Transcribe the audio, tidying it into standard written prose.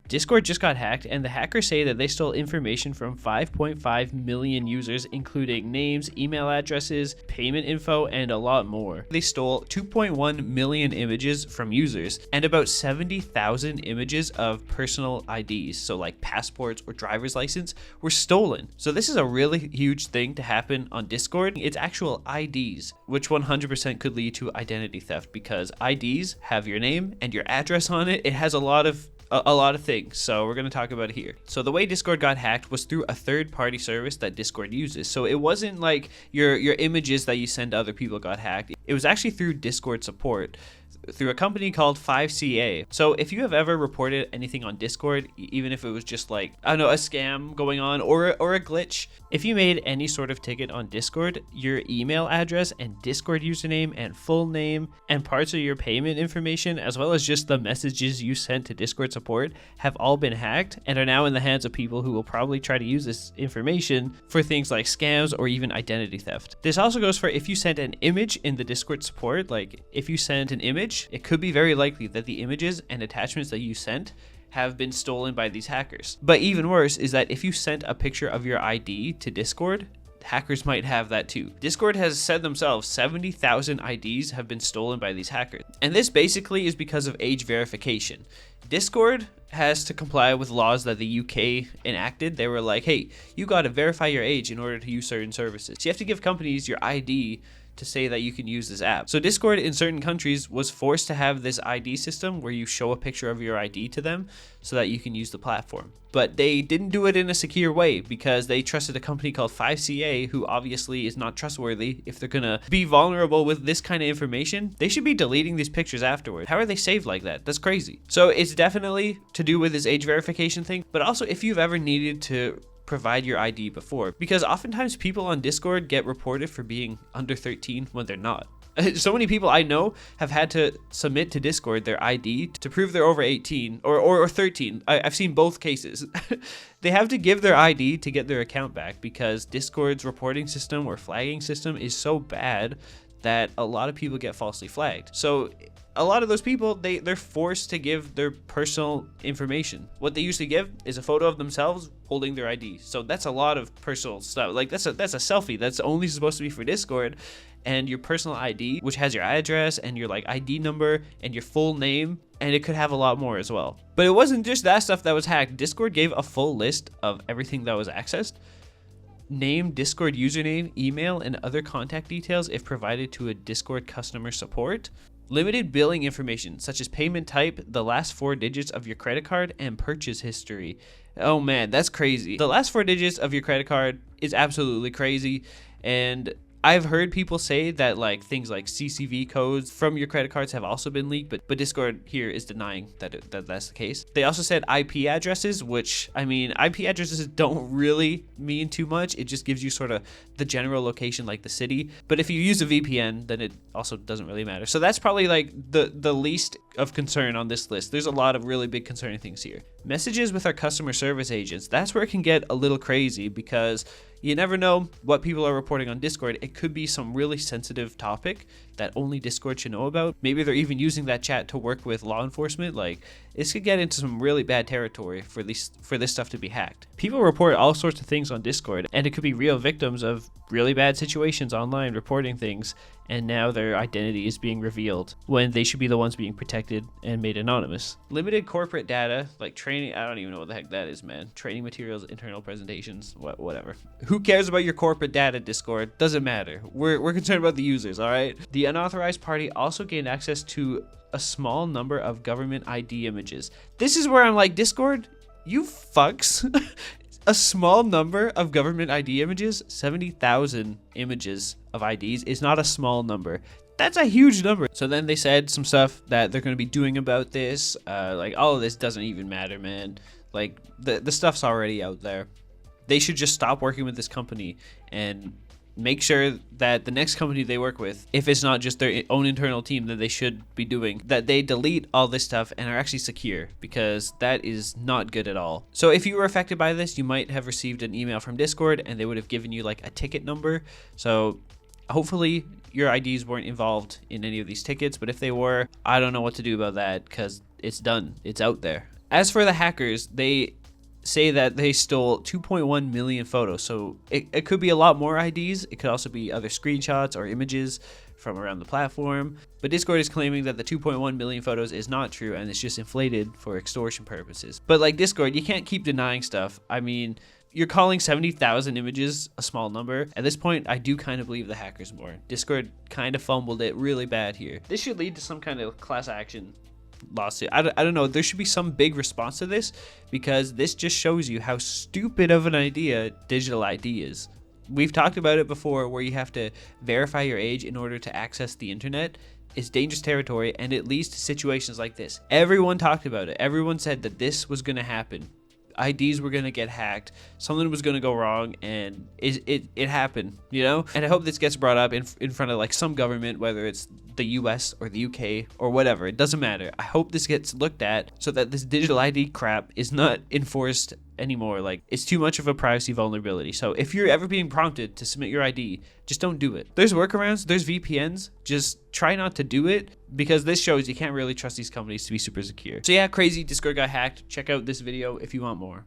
Discord just got hacked, and the hackers say that they stole information from 5.5 million users, including names, email addresses, payment info, and a lot more. They stole 2.1 million images from users and about 70,000 images of personal IDs, so like passports or driver's license, were stolen. So this is a really huge thing to happen on Discord. It's actual IDs, which 100% could lead to identity theft, because IDs have your name and your address on it. It has a lot of things, so we're going to talk about it here. So the way Discord got hacked was through a third-party service that Discord uses. So it wasn't like your images that you send to other people got hacked. It was actually through Discord support, through a company called 5CA. So if you have ever reported anything on Discord, even if it was just like, I don't know, a scam going on or a glitch, if you made any sort of ticket on Discord, your email address and Discord username and full name and parts of your payment information, as well as just the messages you sent to Discord support, have all been hacked and are now in the hands of people who will probably try to use this information for things like scams or even identity theft. This also goes for if you sent an image in the Discord support. Like if you sent an image, it could be very likely that the images and attachments that you sent have been stolen by these hackers. But even worse is that if you sent a picture of your ID to Discord, hackers might have that too. Discord has said themselves 70,000 IDs have been stolen by these hackers. And this basically is because of age verification. Discord has to comply with laws that the UK enacted. They were like, hey, you got to verify your age in order to use certain services. So you have to give companies your ID to say that you can use this app. So Discord in certain countries was forced to have this ID system where you show a picture of your ID to them so that you can use the platform. But they didn't do it in a secure way because they trusted a company called 5CA, who obviously is not trustworthy. If they're gonna be vulnerable with this kind of information, they should be deleting these pictures afterward. How are they saved like that? That's crazy. So it's definitely to do with this age verification thing, but also if you've ever needed to provide your ID before, because oftentimes people on Discord get reported for being under 13 when they're not. So many people I know have had to submit to Discord their ID to prove they're over 18 or 13. I've seen both cases. They have to give their ID to get their account back because Discord's reporting system or flagging system is so bad that a lot of people get falsely flagged. So a lot of those people, they're forced to give their personal information. What they usually give is a photo of themselves holding their ID. So that's a lot of personal stuff. Like that's a selfie. That's only supposed to be for Discord. And your personal ID, which has your address and your like ID number and your full name, and it could have a lot more as well. But it wasn't just that stuff that was hacked. Discord gave a full list of everything that was accessed. Name, Discord username, email, and other contact details if provided to a Discord customer support. Limited billing information, such as payment type, the last 4 digits of your credit card, and purchase history. Oh man, that's crazy. The last 4 digits of your credit card is absolutely crazy, and I've heard people say that like things like CCV codes from your credit cards have also been leaked, but Discord here is denying that that's the case. They also said IP addresses, which, I mean, IP addresses don't really mean too much. It just gives you sort of the general location, like the city. But if you use a VPN, then it also doesn't really matter. So that's probably like the least of concern on this list. There's a lot of really big concerning things here. Messages with our customer service agents. That's where it can get a little crazy because you never know what people are reporting on Discord. It could be some really sensitive topic that only Discord should know about. Maybe they're even using that chat to work with law enforcement. Like, this could get into some really bad territory for this stuff to be hacked. People report all sorts of things on Discord, and it could be real victims of really bad situations online reporting things, and now their identity is being revealed when they should be the ones being protected and made anonymous. Limited corporate data, like training, I don't even know what the heck that is, man. Training materials, internal presentations, whatever. Who cares about your corporate data, Discord? Doesn't matter. We're concerned about the users, all right? The unauthorized party also gained access to a small number of government ID images. This is where I'm like, Discord, you fucks. A small number of government ID images, 70,000 images of IDs is not a small number. That's a huge number. So then they said some stuff that they're going to be doing about this. Like, all of this doesn't even matter, man. Like, the stuff's already out there. They should just stop working with this company and make sure that the next company they work with, if it's not just their own internal team that they should be doing, that they delete all this stuff and are actually secure, because that is not good at all. So if you were affected by this, you might have received an email from Discord and they would have given you like a ticket number. So hopefully your IDs weren't involved in any of these tickets, but if they were, I don't know what to do about that because it's done. It's out there. As for the hackers, they say that they stole 2.1 million photos. So it could be a lot more IDs. It could also be other screenshots or images from around the platform. But Discord is claiming that the 2.1 million photos is not true and it's just inflated for extortion purposes. But like Discord, you can't keep denying stuff. I mean, you're calling 70,000 images a small number. At this point, I do kind of believe the hackers more. Discord kind of fumbled it really bad here. This should lead to some kind of class action lawsuit. I don't know. There should be some big response to this, because this just shows you how stupid of an idea digital ID is. We've talked about it before, where you have to verify your age in order to access the internet. It's dangerous territory, and it leads to situations like this. Everyone talked about it. Everyone said that this was going to happen. IDs were going to get hacked, something was going to go wrong, and it happened, you know? And I hope this gets brought up in front of like some government, whether it's the US or the UK or whatever. It doesn't matter. I hope this gets looked at so that this digital ID crap is not enforced anymore. Like, it's too much of a privacy vulnerability. So if you're ever being prompted to submit your ID, just don't do it. There's workarounds, there's VPNs. Just try not to do it, because this shows you can't really trust these companies to be super secure. So yeah, crazy Discord got hacked. Check out this video if you want more.